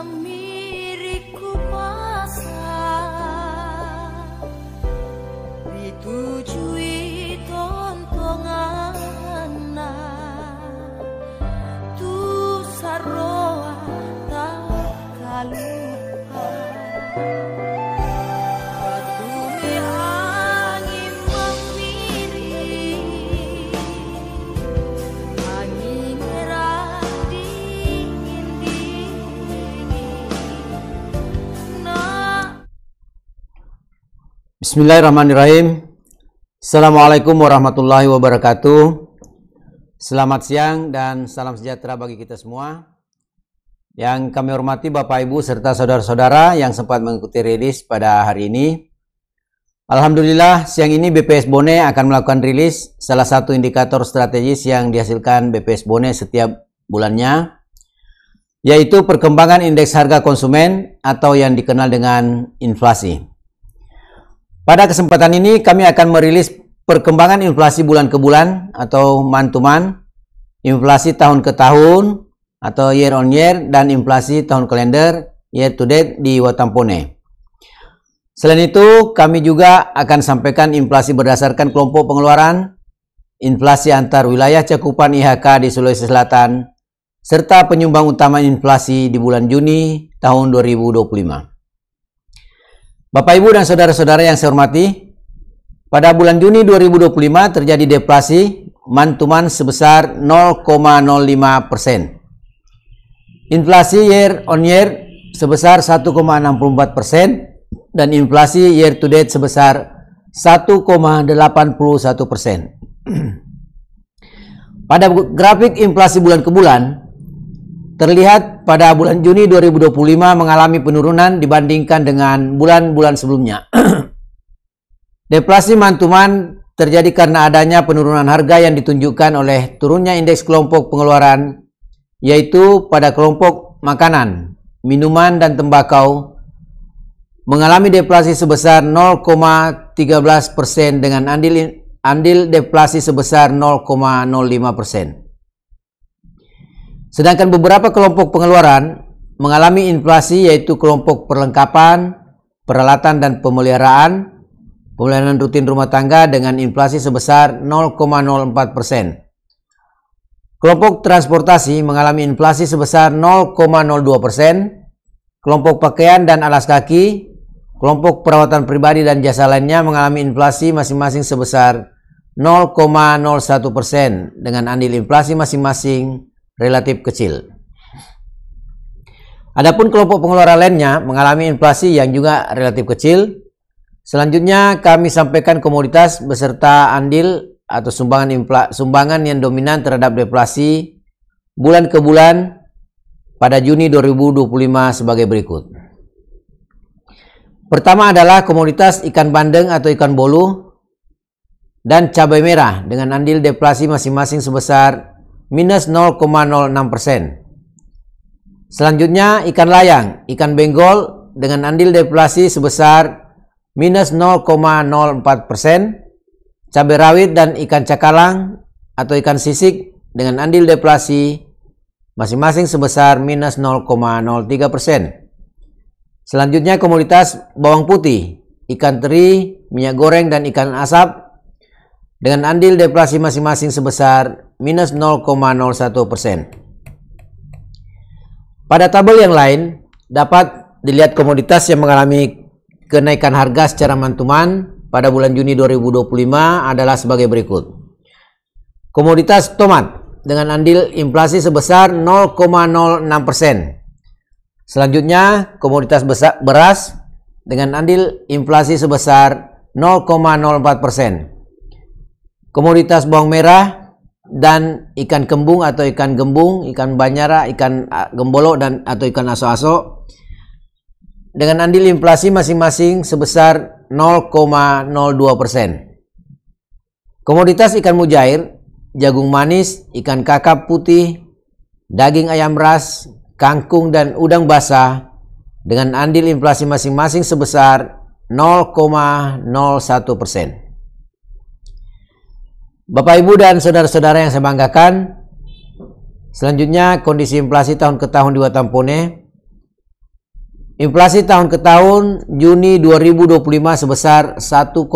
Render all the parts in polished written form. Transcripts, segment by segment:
Mamiriku pasang ditujui tontongan tu saroa tak kalupa batumi angin mamiri angin merah dingin nah. Bismillahirrahmanirrahim. Assalamualaikum warahmatullahi wabarakatuh. Selamat siang dan salam sejahtera bagi kita semua. Yang kami hormati Bapak Ibu serta saudara-saudara yang sempat mengikuti rilis pada hari ini. Alhamdulillah siang ini BPS Bone akan melakukan rilis salah satu indikator strategis yang dihasilkan BPS Bone setiap bulannya, yaitu perkembangan indeks harga konsumen atau yang dikenal dengan inflasi. Pada kesempatan ini kami akan merilis perkembangan inflasi bulan ke bulan atau month to month, inflasi tahun ke tahun atau year on year, dan inflasi tahun kalender year to date di Watampone. Selain itu, kami juga akan sampaikan inflasi berdasarkan kelompok pengeluaran, inflasi antar wilayah cakupan IHK di Sulawesi Selatan, serta penyumbang utama inflasi di bulan Juni tahun 2025. Bapak Ibu dan saudara-saudara yang saya hormati, pada bulan Juni 2025 terjadi deflasi month to month sebesar 0,05%. Inflasi year on year sebesar 1,64% dan inflasi year to date sebesar 1,81%. Pada grafik inflasi bulan ke bulan, terlihat pada bulan Juni 2025 mengalami penurunan dibandingkan dengan bulan-bulan sebelumnya. Deflasi month to month terjadi karena adanya penurunan harga yang ditunjukkan oleh turunnya indeks kelompok pengeluaran, yaitu pada kelompok makanan, minuman, dan tembakau mengalami deflasi sebesar 0,13% dengan andil deflasi sebesar 0,05%. Sedangkan beberapa kelompok pengeluaran mengalami inflasi, yaitu kelompok perlengkapan, peralatan dan pemeliharaan rutin rumah tangga dengan inflasi sebesar 0,04%. Kelompok transportasi mengalami inflasi sebesar 0,02%. Kelompok pakaian dan alas kaki, kelompok perawatan pribadi dan jasa lainnya mengalami inflasi masing-masing sebesar 0,01% dengan andil inflasi masing-masing relatif kecil. Adapun kelompok pengeluaran lainnya mengalami inflasi yang juga relatif kecil. Selanjutnya kami sampaikan komoditas beserta andil atau sumbangan yang dominan terhadap deflasi bulan ke bulan pada Juni 2025 sebagai berikut. Pertama adalah komoditas ikan bandeng atau ikan bolu dan cabai merah dengan andil deflasi masing-masing sebesar minus 0,06%. Selanjutnya ikan layang, ikan benggol dengan andil deflasi sebesar minus 0,04%. Cabai rawit dan ikan cakalang atau ikan sisik dengan andil deflasi masing-masing sebesar minus 0,03%. Selanjutnya komoditas bawang putih, ikan teri, minyak goreng, dan ikan asap dengan andil deflasi masing-masing sebesar minus 0,01%. Pada tabel yang lain dapat dilihat komoditas yang mengalami kenaikan harga secara month to month pada bulan Juni 2025 adalah sebagai berikut. Komoditas tomat dengan andil inflasi sebesar 0,06%. Selanjutnya komoditas beras dengan andil inflasi sebesar 0,04%. Komoditas bawang merah dan ikan kembung atau ikan gembung, ikan banyara, ikan gembolo dan atau ikan aso-aso dengan andil inflasi masing-masing sebesar 0,02%. Komoditas ikan mujair, jagung manis, ikan kakap putih, daging ayam ras, kangkung dan udang basah dengan andil inflasi masing-masing sebesar 0,01%. Bapak Ibu dan saudara-saudara yang saya banggakan, selanjutnya kondisi inflasi tahun ke tahun di Watampone. Inflasi tahun ke tahun Juni 2025 sebesar 1,64%,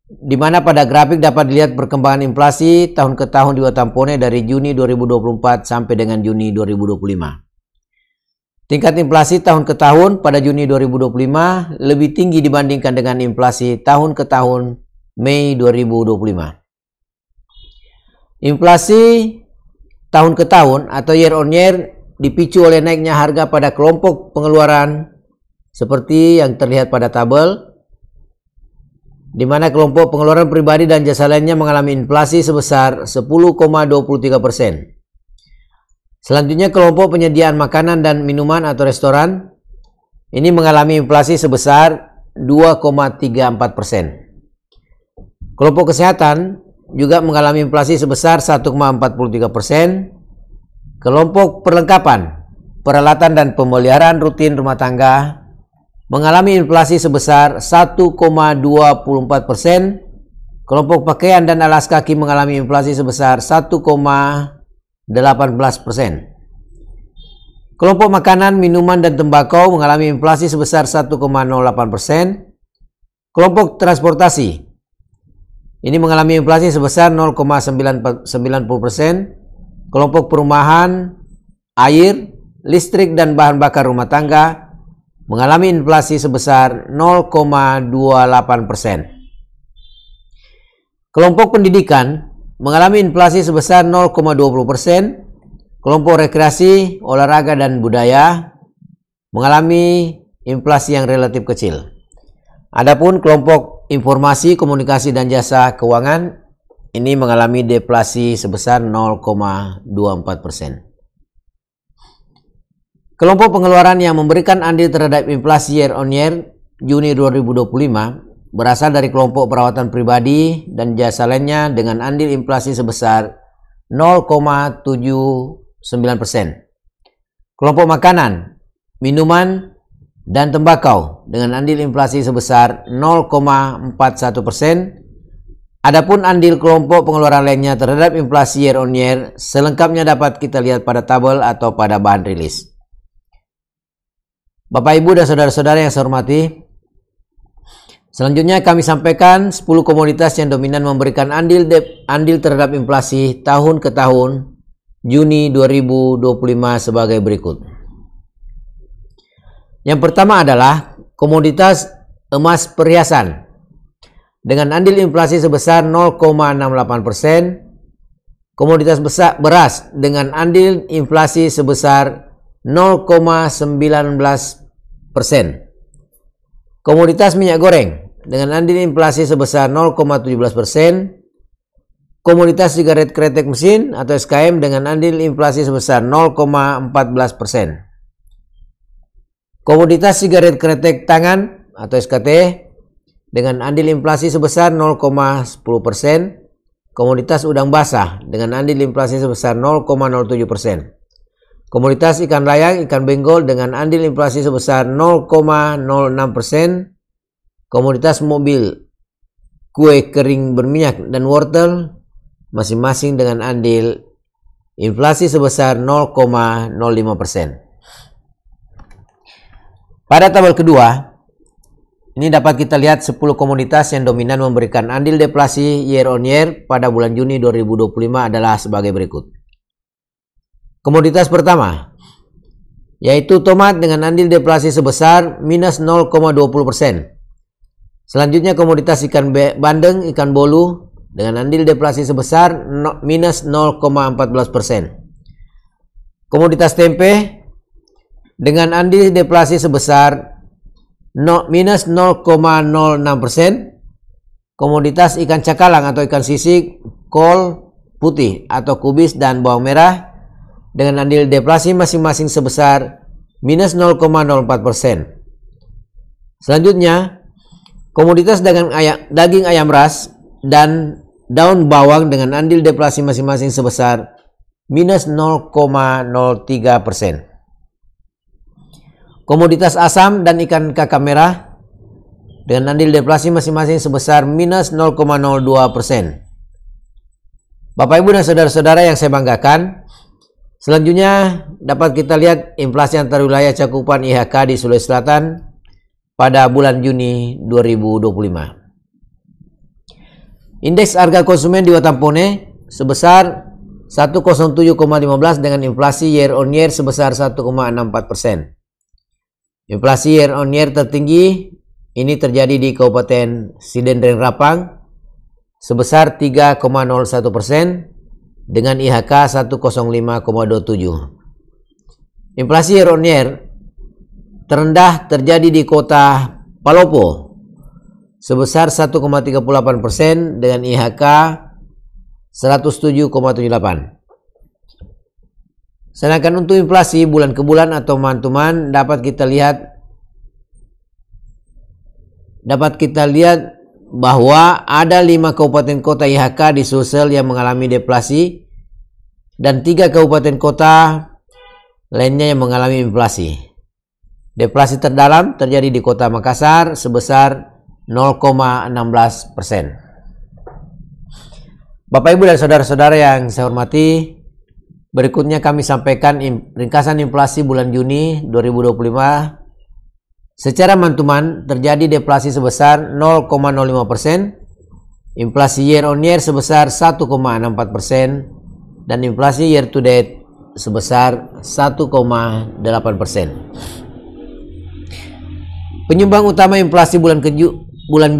di mana pada grafik dapat dilihat perkembangan inflasi tahun ke tahun di Watampone dari Juni 2024 sampai dengan Juni 2025. Tingkat inflasi tahun ke tahun pada Juni 2025 lebih tinggi dibandingkan dengan inflasi tahun ke tahun Mei 2025. Inflasi tahun ke tahun atau year on year dipicu oleh naiknya harga pada kelompok pengeluaran seperti yang terlihat pada tabel, di mana kelompok pengeluaran pribadi dan jasa lainnya mengalami inflasi sebesar 10,23%. Selanjutnya kelompok penyediaan makanan dan minuman atau restoran ini mengalami inflasi sebesar 2,34%. Kelompok kesehatan juga mengalami inflasi sebesar 1,43%. Kelompok perlengkapan, peralatan dan pemeliharaan rutin rumah tangga mengalami inflasi sebesar 1,24%. Kelompok pakaian dan alas kaki mengalami inflasi sebesar 1,18%. Kelompok makanan, minuman dan tembakau mengalami inflasi sebesar 1,08%. Kelompok transportasi ini mengalami inflasi sebesar 0,90%. Kelompok perumahan, air, listrik dan bahan bakar rumah tangga mengalami inflasi sebesar 0,28%. Kelompok pendidikan mengalami inflasi sebesar 0,20%. Kelompok rekreasi, olahraga dan budaya mengalami inflasi yang relatif kecil. Adapun kelompok informasi, komunikasi dan jasa keuangan ini mengalami deflasi sebesar 0,24%. Kelompok pengeluaran yang memberikan andil terhadap inflasi year on year Juni 2025 berasal dari kelompok perawatan pribadi dan jasa lainnya dengan andil inflasi sebesar 0,79%. Kelompok makanan, minuman, dan tembakau dengan andil inflasi sebesar 0,41%. Adapun andil kelompok pengeluaran lainnya terhadap inflasi year on year selengkapnya dapat kita lihat pada tabel atau pada bahan rilis. Bapak, Ibu, dan saudara-saudara yang saya hormati, selanjutnya kami sampaikan 10 komoditas yang dominan memberikan andil terhadap inflasi tahun ke tahun Juni 2025 sebagai berikut. Yang pertama adalah komoditas emas perhiasan dengan andil inflasi sebesar 0,68%, komoditas beras dengan andil inflasi sebesar 0,19%, komoditas minyak goreng dengan andil inflasi sebesar 0,17%, komoditas sigaret kretek mesin atau SKM dengan andil inflasi sebesar 0,14%, komoditas sigaret kretek tangan atau SKT dengan andil inflasi sebesar 0,10%, komoditas udang basah dengan andil inflasi sebesar 0,07%, komoditas ikan layang, ikan benggol dengan andil inflasi sebesar 0,06%, komoditas mobil, kue kering berminyak dan wortel masing-masing dengan andil inflasi sebesar 0,05%. Pada tabel kedua, ini dapat kita lihat 10 komoditas yang dominan memberikan andil deflasi year on year pada bulan Juni 2025 adalah sebagai berikut. Komoditas pertama, yaitu tomat dengan andil deflasi sebesar minus 0,20%. Selanjutnya komoditas ikan bandeng, ikan bolu dengan andil deflasi sebesar minus 0,14%. Komoditas tempe dengan andil deflasi sebesar minus 0,06%. Komoditas ikan cakalang atau ikan sisik, kol putih atau kubis dan bawang merah dengan andil deflasi masing-masing sebesar minus 0,04%. Selanjutnya, komoditas daging ayam ras dan daun bawang dengan andil deflasi masing-masing sebesar minus 0,03%. Komoditas asam dan ikan kakap merah dengan andil deflasi masing-masing sebesar minus 0,02%. Bapak, Ibu, dan saudara-saudara yang saya banggakan, Selanjutnya dapat kita lihat inflasi antar wilayah cakupan IHK di Sulawesi Selatan pada bulan Juni 2025. Indeks harga konsumen di Watampone sebesar 107,15 dengan inflasi year on year sebesar 1,64%. Inflasi year on year tertinggi ini terjadi di Kabupaten Sidendreng Rapang sebesar 3,01% dengan IHK 105,27. Inflasi year on year terendah terjadi di Kota Palopo sebesar 1,38% dengan IHK 107,78. Sedangkan untuk inflasi bulan ke bulan atau month to month dapat kita lihat bahwa ada 5 kabupaten kota IHK di Sulsel yang mengalami deflasi dan 3 kabupaten kota lainnya yang mengalami inflasi. Deflasi terdalam terjadi di Kota Makassar sebesar 0,16%. Bapak, Ibu, dan saudara-saudara yang saya hormati, berikutnya kami sampaikan ringkasan inflasi bulan Juni 2025. Secara month-to-month terjadi deflasi sebesar 0,05%, inflasi year on year sebesar 1,64%, dan inflasi year to date sebesar 1,8%. Penyumbang utama inflasi bulan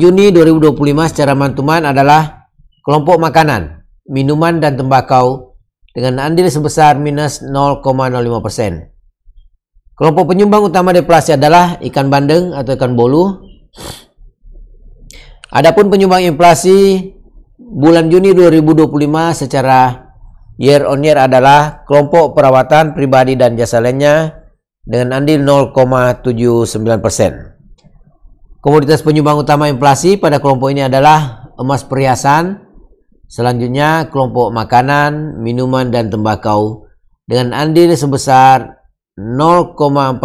Juni 2025 secara month-to-month adalah kelompok makanan, minuman, dan tembakau dengan andil sebesar minus 0,05%. Kelompok penyumbang utama deflasi adalah ikan bandeng atau ikan bolu. Adapun penyumbang inflasi bulan Juni 2025 secara year on year adalah kelompok perawatan pribadi dan jasa lainnya dengan andil 0,79%. Komoditas penyumbang utama inflasi pada kelompok ini adalah emas perhiasan, selanjutnya kelompok makanan, minuman, dan tembakau dengan andil sebesar 0,41%.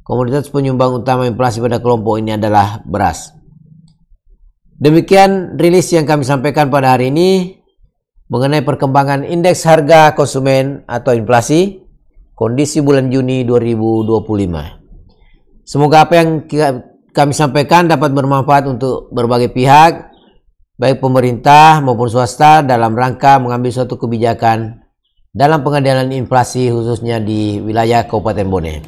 Komoditas penyumbang utama inflasi pada kelompok ini adalah beras. Demikian rilis yang kami sampaikan pada hari ini mengenai perkembangan indeks harga konsumen atau inflasi kondisi bulan Juni 2025. Semoga apa yang kami sampaikan dapat bermanfaat untuk berbagai pihak, baik pemerintah maupun swasta dalam rangka mengambil suatu kebijakan dalam pengendalian inflasi khususnya di wilayah Kabupaten Bone.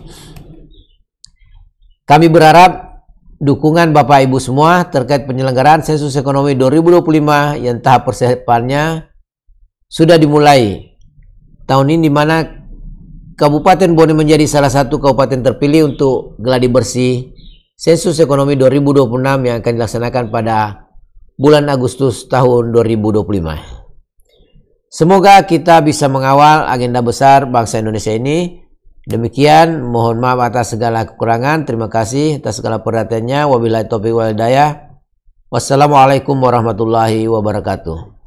Kami berharap dukungan Bapak Ibu semua terkait penyelenggaraan sensus ekonomi 2025 yang tahap persiapannya sudah dimulai tahun ini, di mana Kabupaten Bone menjadi salah satu kabupaten terpilih untuk geladi bersih sensus ekonomi 2026 yang akan dilaksanakan pada bulan Agustus tahun 2025. Semoga kita bisa mengawal agenda besar bangsa Indonesia ini. Demikian, mohon maaf atas segala kekurangan. Terima kasih atas segala perhatiannya. Wabillahi taufiq wal hidayah. Wassalamualaikum warahmatullahi wabarakatuh.